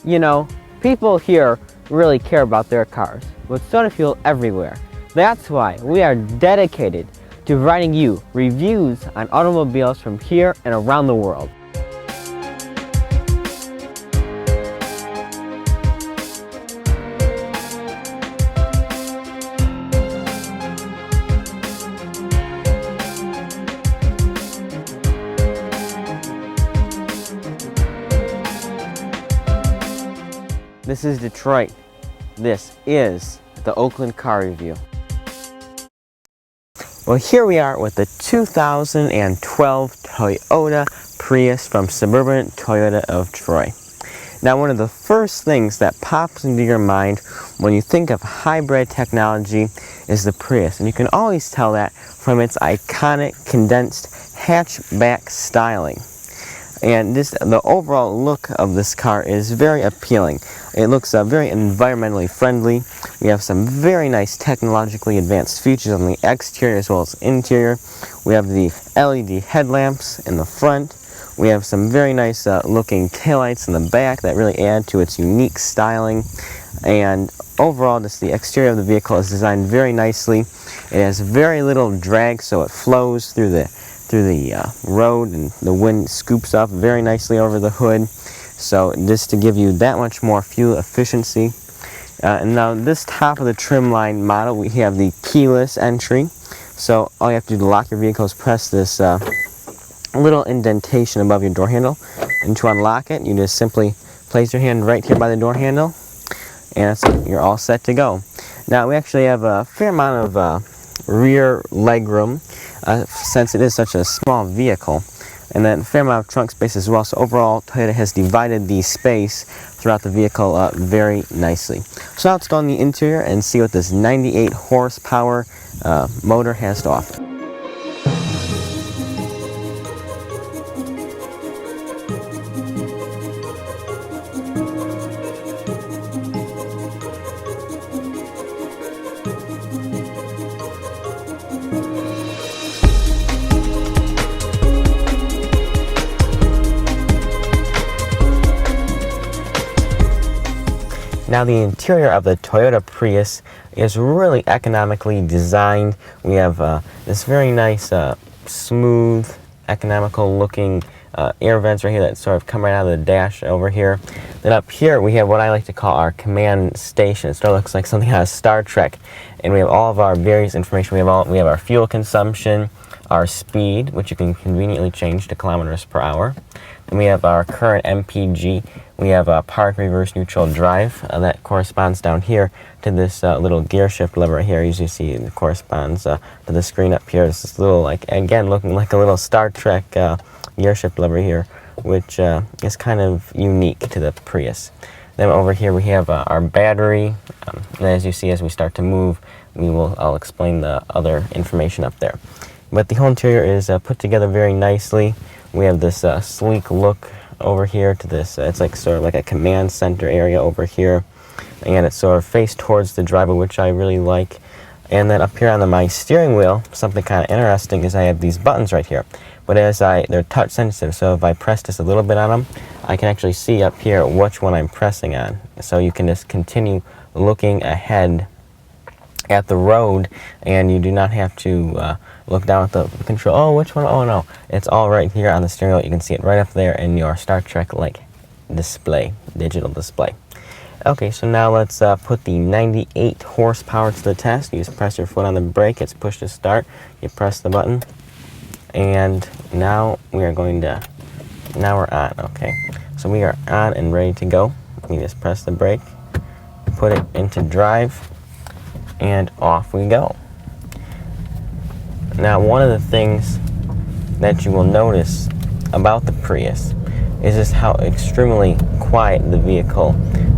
You know, people here really care about their cars, with soda fuel everywhere. That's why we are dedicated to providing you reviews on automobiles from here and around the world. This is Detroit. This is the Oakland Car Review. Well, here we are with the 2012 Toyota Prius from Suburban Toyota of Troy. Now, one of the first things that pops into your mind when you think of hybrid technology is the Prius. And you can always tell that from its iconic condensed hatchback styling. And the overall look of this car is very appealing. It looks very environmentally friendly. We have some very nice technologically advanced features on the exterior as well as interior. We have the LED headlamps in the front. We have some very nice looking taillights in the back that really add to its unique styling. And overall, just the exterior of the vehicle is designed very nicely. It has very little drag, so it flows through the road, and the wind scoops up very nicely over the hood. So just to give you that much more fuel efficiency. And now this top of the trim line model, we have the keyless entry. So all you have to do to lock your vehicle is press this little indentation above your door handle. And to unlock it, you just simply place your hand right here by the door handle, and you're all set to go. Now we actually have a fair amount of rear leg room since it is such a small vehicle, and then a fair amount of trunk space as well. So overall, Toyota has divided the space throughout the vehicle very nicely. So now let's go in the interior and see what this 98 horsepower motor has to offer. Now the interior of the Toyota Prius is really economically designed. We have this very nice, smooth, economical looking air vents right here that sort of come right out of the dash over here. Then up here we have what I like to call our command station. It sort of looks like something out of Star Trek. And we have all of our various information. We have our fuel consumption, our speed, which you can conveniently change to kilometers per hour. And we have our current MPG. We have a park, reverse, neutral, drive that corresponds down here to this little gear shift lever right here. As you see, it corresponds to the screen up here. It's this little, like, again, looking like a little Star Trek gear shift lever here, which is kind of unique to the Prius. Then over here we have our battery. And as you see, as we start to move, I'll explain the other information up there. But the whole interior is put together very nicely. We have this sleek look over here to this. It's like sort of like a command center area over here, and it's sort of faced towards the driver, which I really like. And then up here on my steering wheel, something kind of interesting is I have these buttons right here. But they're touch sensitive, so if I press just a little bit on them, I can actually see up here which one I'm pressing on. So you can just continue looking ahead at the road, and you do not have to look down at the control. Oh, which one? Oh no, it's all right here on the steering wheel. You can see it right up there in your Star Trek like display, digital display. Okay, so now let's put the 98 horsepower to the test. You just press your foot on the brake. It's push to start. You press the button, and now we're on. Okay, so we are on and ready to go. You just press the brake, put it into drive, and off we go. Now, one of the things that you will notice about the Prius is just how extremely quiet the vehicle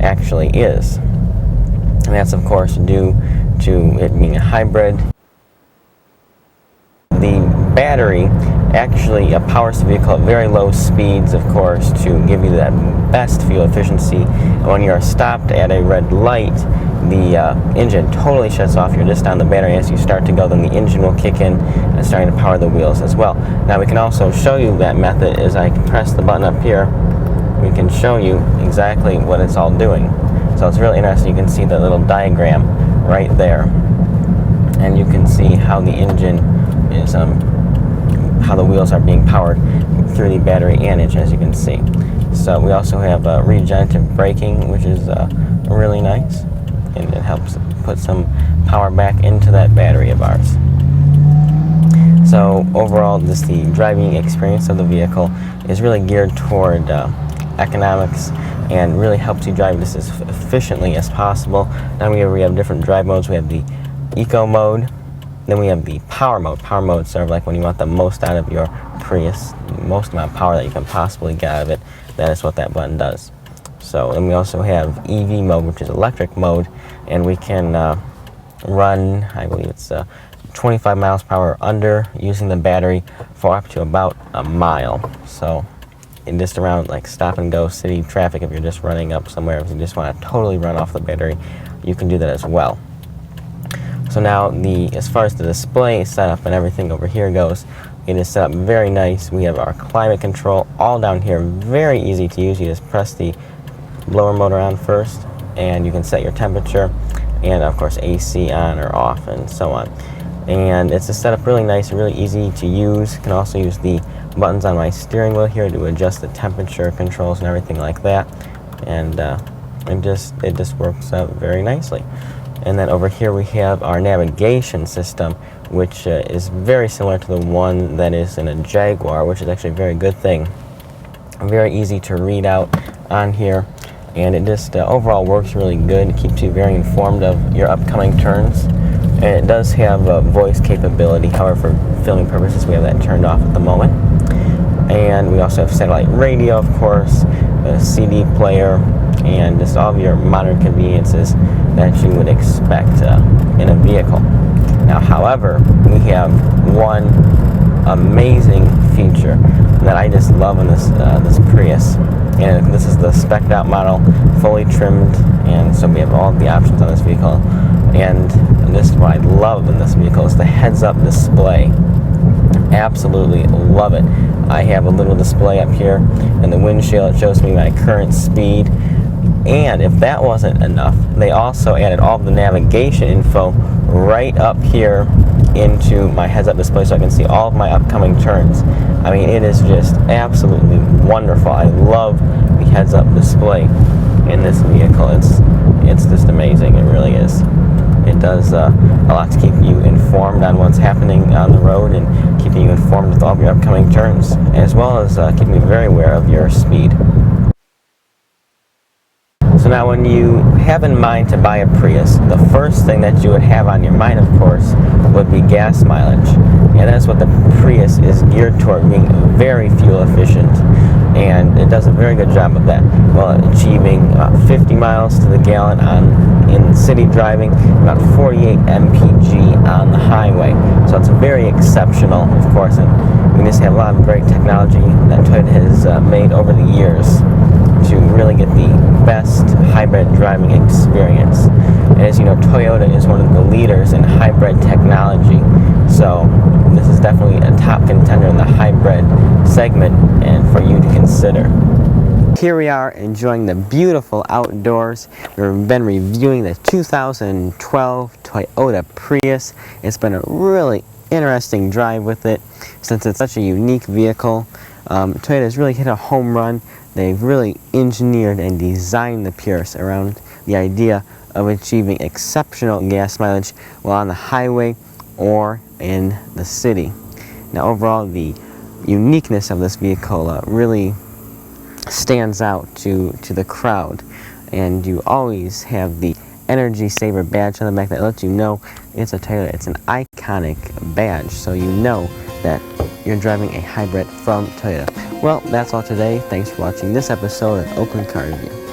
actually is. And that's, of course, due to it being a hybrid. The battery actually powers the vehicle at very low speeds, of course, to give you that best fuel efficiency. And when you are stopped at a red light, the engine totally shuts off. You're just on the battery. As you start to go, then the engine will kick in and starting to power the wheels as well. Now we can also show you that method as I press the button up here. we can show you exactly what it's all doing. So it's really interesting. You can see the little diagram right there, and you can see how the engine is, how the wheels are being powered through the battery and engine, as you can see. So we also have regenerative braking, which is really nice, and it helps put some power back into that battery of ours. So overall, just the driving experience of the vehicle is really geared toward economics, and really helps you drive this as efficiently as possible. Now we have different drive modes. We have the eco mode, then we have the power mode. Power mode is sort of like when you want the most out of your Prius, the most amount of power that you can possibly get out of it. That is what that button does. So, and we also have EV mode, which is electric mode, and we can run, I believe it's 25 miles per hour under, using the battery for up to about a mile. So in just around like stop and go city traffic, if you're just running up somewhere, if you just want to totally run off the battery, you can do that as well. So now as far as the display setup and everything over here goes, it is set up very nice. We have our climate control all down here, very easy to use. You just press the blower motor on first, and you can set your temperature, and of course AC on or off, and so on. And it's a setup really nice, really easy to use. You can also use the buttons on my steering wheel here to adjust the temperature controls and everything like that, and it just works out very nicely. And then over here we have our navigation system, which is very similar to the one that is in a Jaguar, which is actually a very good thing. Very easy to read out on here, and it just overall works really good. It keeps you very informed of your upcoming turns. And it does have a voice capability. However, for filming purposes, we have that turned off at the moment. And we also have satellite radio, of course, a CD player, and just all of your modern conveniences that you would expect in a vehicle. Now, however, we have one amazing feature that I just love in this Prius, and this is the spec'd out model, fully trimmed, and so we have all the options on this vehicle. And this is what I love in this vehicle, is the heads-up display. Absolutely love it. I have a little display up here in the windshield. It shows me my current speed. And if that wasn't enough, they also added all of the navigation info right up here into my heads-up display, so I can see all of my upcoming turns. I mean, it is just absolutely wonderful. I love the heads-up display in this vehicle. It's just amazing. It really is. It does a lot to keep you informed on what's happening on the road, and keeping you informed with all of your upcoming turns, as well as keeping you very aware of your speed. So now, when you have in mind to buy a Prius, the first thing that you would have on your mind, of course, would be gas mileage. And that's what the Prius is geared toward, being very fuel efficient. And it does a very good job of that, while achieving about 50 miles to the gallon in city driving, about 48 mpg on the highway. So it's very exceptional, of course, and we just have a lot of great technology that Toyota has made over the years to really get the best hybrid driving experience. And as you know, Toyota is one of the leaders in hybrid technology, so this is definitely a top contender in the hybrid segment, and for you to consider. Here we are enjoying the beautiful outdoors. We've been reviewing the 2012 Toyota Prius. It's been a really interesting drive with it, since it's such a unique vehicle. Toyota has really hit a home run. They've really engineered and designed the Prius around the idea of achieving exceptional gas mileage while on the highway or in the city. Now, overall, the uniqueness of this vehicle really stands out to the crowd, and you always have the Energy Saver badge on the back that lets you know it's a Toyota. It's an iconic badge, so you know that you're driving a hybrid from Toyota. Well, that's all today. Thanks for watching this episode of Oakland Car Review.